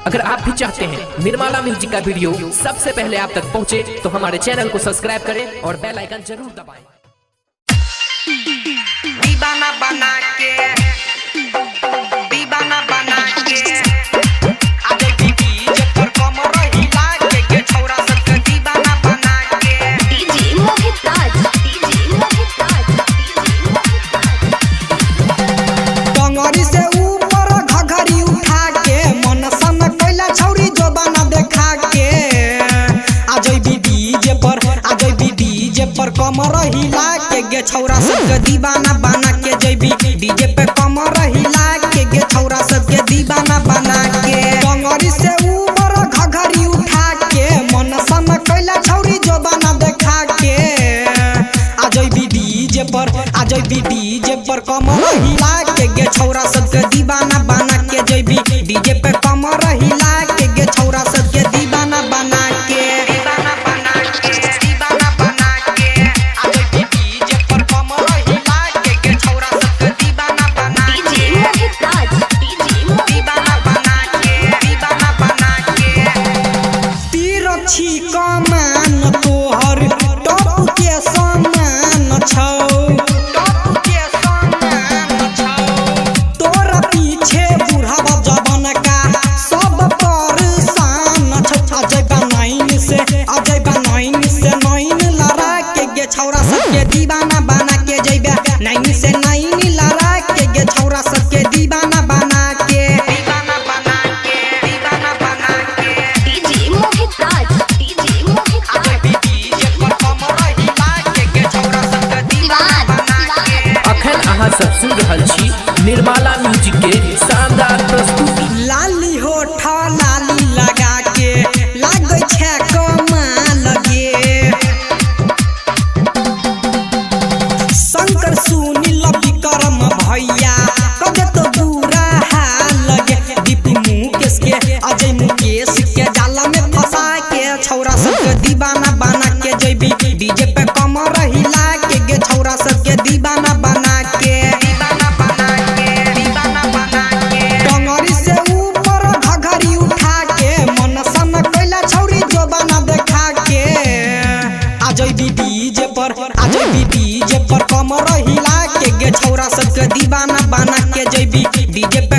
अगर आप भी चाहते हैं निर्मला म्यूजिक का वीडियो सबसे पहले आप तक पहुंचे तो हमारे चैनल को सब्सक्राइब करें और बेल आइकन जरूर दबाएं। दीवाना बना के आगे डीजे पर कमर हिला के छौरा सबके दीवाना बना के डीजे मोहित राज टंगरी से ऊपर घघरी उठा के मन सन कैला छौरी जो बना देखा के आजै डीजे पर कमर हिला के गे छौरा सबके दीवाना बना के जैबी डीजे पे कमर हिला के गे छौरा सबके दीवाना बना के टंगरी से ऊपर घघरी उठा के मन सन कैला छौरी जो बना देखा के आजै डीजे पर कमर हिला के गे छौरा सबके दीवाना बना के जैबी डीजे पे कमर हिला के गे छौरा सबके दीवाना बना के आजै डीजे पर कमर हिला के गे छौरा सबके दीवाना बना डीजे मोहित राज दीवाना बना के तीरछी कमान तोहर टॉप के समान छौ तोरा पीछे बुढ़ावा जवान का सब परेशान छौ अजय बनाइन से नैन लड़ा के गे छौरा सबके दीवाना बना के जइबे नैन से नैन लड़ा के गे छौरा सबके दीवाना बना के डीजे मोहित राज डीजे पर कमर हिला के गे छौरा सबके दीवाना बना के अखन अहाँ सब सुन रहल छी निर्मला म्यूजिक के शानदार प्रस्तुति। लाली होठ लाली लगा के लागै छै कमाल गे शंकर सुनील विक्रम भैया कदे तो बुरा हाल गे दीपी मुकेश के अजय मुकेश के जाला में फंसा के छौरा सबके दीवाना बना के जैबी डीजे पे कमर हिला के गे छौरा सबके दीवाना बना के टंगरी से ऊपर घघरी उठा के मन सन कैला छौरी जो बना देखा के आजै डीजे पर कमर हिला के गे छौरा सबके दीवाना बना के जैबी डीजे पे